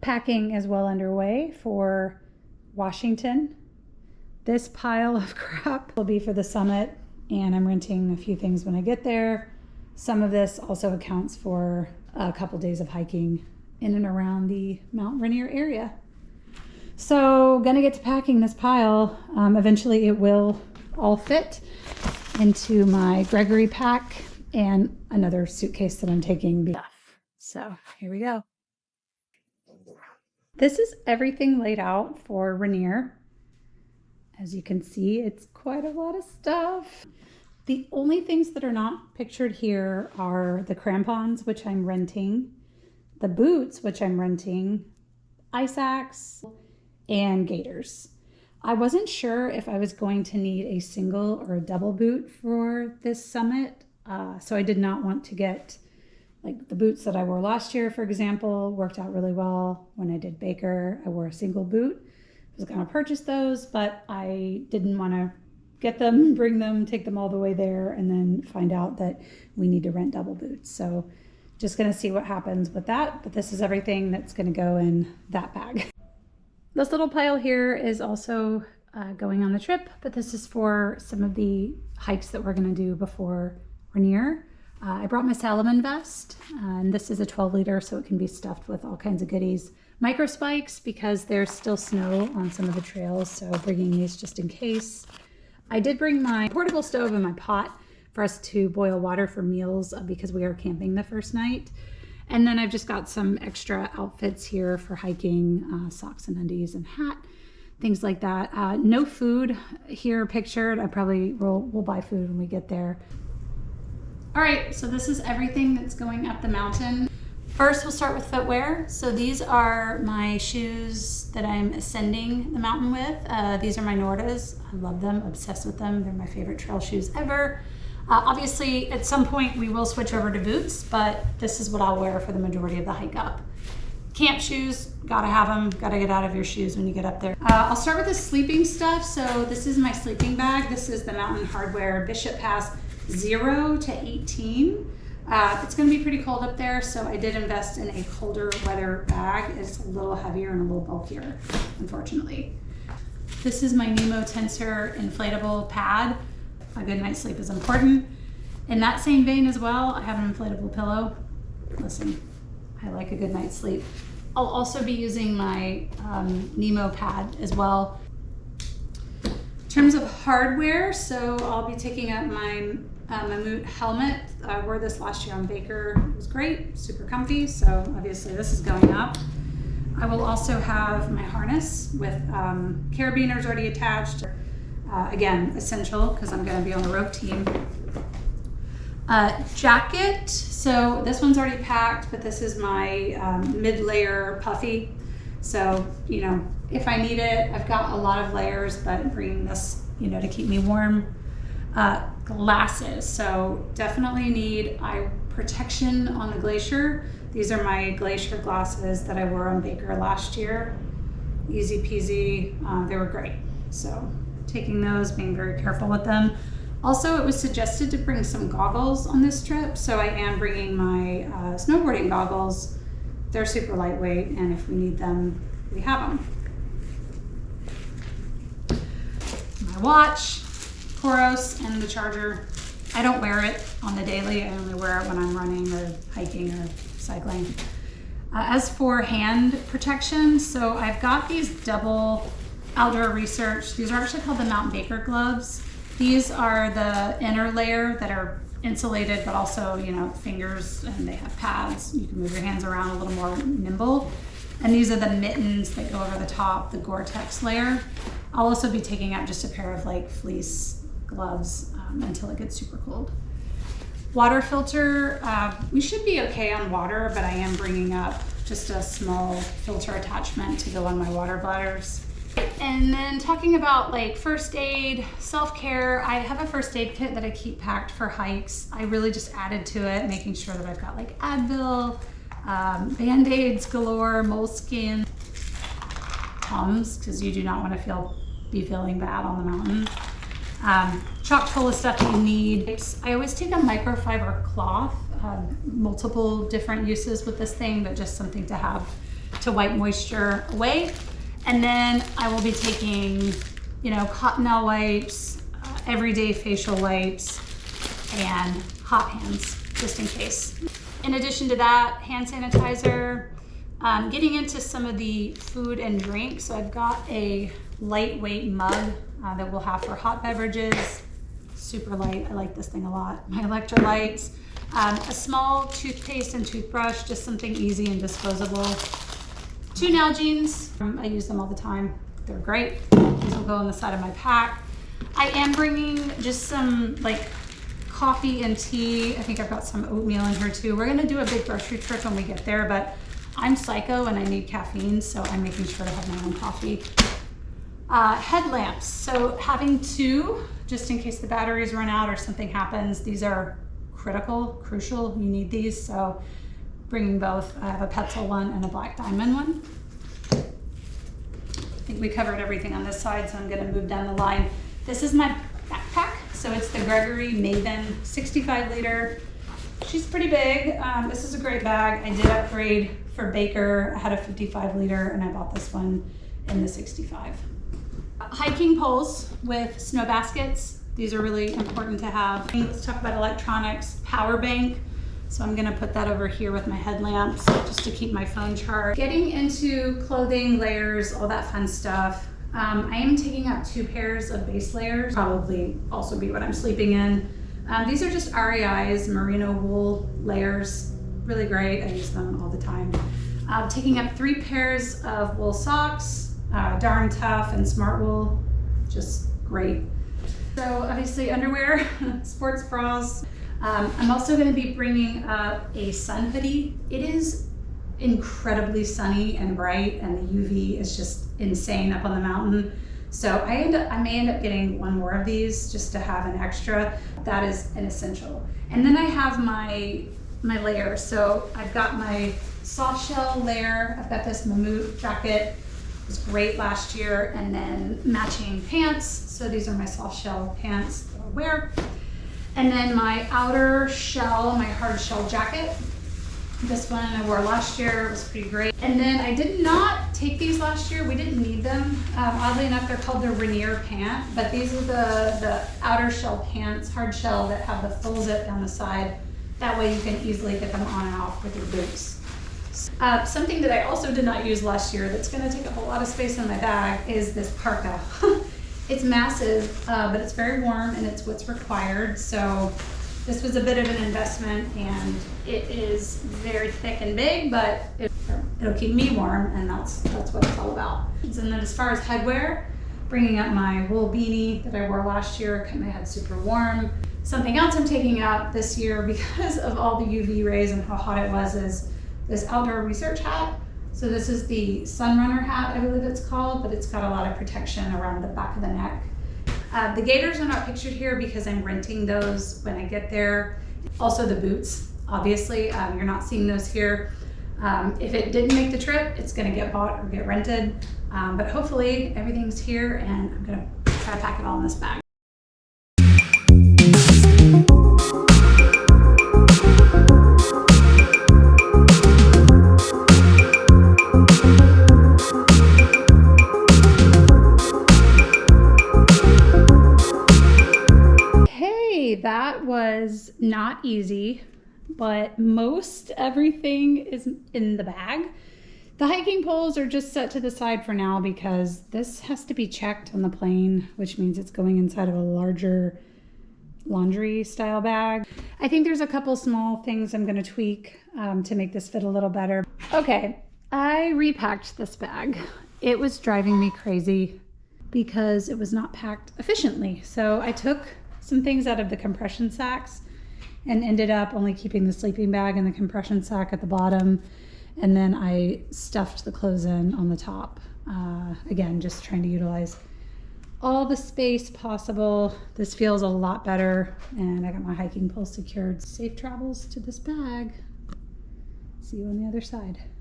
Packing is well underway for Washington. This pile of crap will be for the summit, and I'm renting a few things when I get there. Some of this also accounts for a couple days of hiking in and around the Mount Rainier area. So gonna get to packing this pile. Eventually it will all fit into my Gregory pack and another suitcase that I'm taking. So here we go. This is everything laid out for Rainier. As you can see, it's quite a lot of stuff. The only things that are not pictured here are the crampons, which I'm renting, the boots, which I'm renting, ice axe, and gaiters. I wasn't sure if I was going to need a single or a double boot for this summit, so I did not want to get like the boots that I wore last year, for example, worked out really well. When I did Baker, I wore a single boot. I was gonna purchase those, but I didn't wanna get them, bring them, take them all the way there, and then find out that we need to rent double boots. So just gonna see what happens with that, but this is everything that's gonna go in that bag. This little pile here is also going on the trip, but this is for some of the hikes that we're gonna do before Rainier. I brought my Salomon vest, and this is a 12 liter, so it can be stuffed with all kinds of goodies. Micro spikes, because there's still snow on some of the trails, so bringing these just in case. I did bring my portable stove and my pot for us to boil water for meals because we are camping the first night. And then I've just got some extra outfits here for hiking, socks and undies and hat, things like that. No food here pictured. I probably will buy food when we get there. All right, so this is everything that's going up the mountain. First, we'll start with footwear. So these are my shoes that I'm ascending the mountain with. These are my Nordas. I love them, obsessed with them. They're my favorite trail shoes ever. Obviously, at some point we will switch over to boots, but this is what I'll wear for the majority of the hike up. Camp shoes, gotta have them, gotta get out of your shoes when you get up there. I'll start with the sleeping stuff. So this is my sleeping bag. This is the Mountain Hardwear Bishop Pass 0 to 18. It's going to be pretty cold up there, so I did invest in a colder weather bag. It's a little heavier and a little bulkier, unfortunately. This is my Nemo Tensor inflatable pad. A good night's sleep is important. In that same vein as well, I have an inflatable pillow. Listen, I like a good night's sleep. I'll also be using my Nemo pad as well. In terms of hardware, so I'll be taking up my Mammut helmet. I wore this last year on Baker. It was great, super comfy, so obviously this is going up. I will also have my harness with carabiners already attached. Again, essential because I'm going to be on the rope team. Jacket, so this one's already packed, but this is my mid-layer puffy. So, you know, if I need it, I've got a lot of layers, but I'm bringing this, you know, to keep me warm. Glasses, so definitely need eye protection on the glacier. These are my glacier glasses that I wore on Baker last year. Easy peasy, they were great. So taking those, being very careful with them. Also, it was suggested to bring some goggles on this trip, so I am bringing my snowboarding goggles. They're super lightweight, and if we need them, we have them. My watch, Coros, and the charger. I don't wear it on the daily. I only wear it when I'm running or hiking or cycling. As for hand protection, so I've got these double outdoor research. These are actually called the Mount Baker gloves. These are the inner layer that are insulated, but also, you know, fingers, and they have pads. You can move your hands around a little more nimble. And these are the mittens that go over the top, the Gore-Tex layer. I'll also be taking out just a pair of like fleece gloves until it gets super cold. Water filter, we should be okay on water, but I am bringing up just a small filter attachment to go on my water bladders. And then talking about like first aid, self-care, I have a first aid kit that I keep packed for hikes. I really just added to it, making sure that I've got like Advil, Band-Aids galore, moleskin, Tums, because you do not want to be feeling bad on the mountain. Chock full of stuff that you need. I always take a microfiber cloth, multiple different uses with this thing, but just something to have to wipe moisture away. And then I will be taking, you know, Cottonelle wipes, everyday facial wipes, and hot hands, just in case. In addition to that, hand sanitizer, getting into some of the food and drink. So I've got a lightweight mug that we'll have for hot beverages, super light. I like this thing a lot. My electrolytes, a small toothpaste and toothbrush, just something easy and disposable. 2 Nalgene's, I use them all the time. They're great. These will go on the side of my pack. I am bringing just some like coffee and tea. I think I've got some oatmeal in here too. We're gonna do a big grocery trip when we get there, but I'm psycho and I need caffeine, so I'm making sure to have my own coffee. Headlamps, so having 2, just in case the batteries run out or something happens. These are crucial, you need these, so bringing both. I have a Petzl one and a Black Diamond one. I think we covered everything on this side, so I'm gonna move down the line. This is my backpack, so it's the Gregory Maven 65 liter. She's pretty big. This is a great bag. I did upgrade for Baker. I had a 55 liter and I bought this one in the 65. Hiking poles with snow baskets. These are really important to have. Let's talk about electronics. Power bank. So I'm gonna put that over here with my headlamps just to keep my phone charged. Getting into clothing, layers, all that fun stuff. I am taking out 2 pairs of base layers, probably also be what I'm sleeping in. These are just REI's merino wool layers, really great. I use them all the time. Taking up 3 pairs of wool socks, Darn Tough and Smart Wool, just great. So obviously underwear, sports bras. I'm also going to be bringing up a sun hoodie. It is incredibly sunny and bright, and the UV is just insane up on the mountain. So I may end up getting 1 more of these just to have an extra. That is an essential. And then I have my layers. So I've got my soft shell layer. I've got this Mammut jacket. It was great last year. And then matching pants. So these are my soft shell pants that I'll wear. And then my outer shell, my hard shell jacket. This one I wore last year, it was pretty great. And then I did not take these last year, we didn't need them. Oddly enough, they're called the Rainier pant, but these are the outer shell pants, hard shell, that have the full zip down the side. That way you can easily get them on and off with your boots. Something that I also did not use last year that's gonna take up a lot of space in my bag is this parka. It's massive, but it's very warm and it's what's required. So this was a bit of an investment, and it is very thick and big, but it'll keep me warm, and that's what it's all about. And then as far as headwear, bringing up my wool beanie that I wore last year, kept my head super warm. Something else I'm taking out this year because of all the UV rays and how hot it was is this outdoor research hat. So this is the Sunrunner hat, I believe it's called, but it's got a lot of protection around the back of the neck. The gaiters are not pictured here because I'm renting those when I get there. Also the boots, obviously, you're not seeing those here. If it didn't make the trip, it's gonna get bought or get rented. But hopefully everything's here, and I'm gonna try to pack it all in this bag. That was not easy, but most everything is in the bag. The hiking poles are just set to the side for now because this has to be checked on the plane, which means it's going inside of a larger laundry style bag. I think there's a couple small things I'm going to tweak to make this fit a little better. Okay, I repacked this bag. It was driving me crazy because it was not packed efficiently. So I took some things out of the compression sacks and ended up only keeping the sleeping bag and the compression sack at the bottom. And then I stuffed the clothes in on the top. Again, just trying to utilize all the space possible. This feels a lot better. And I got my hiking pole secured. Safe travels to this bag. See you on the other side.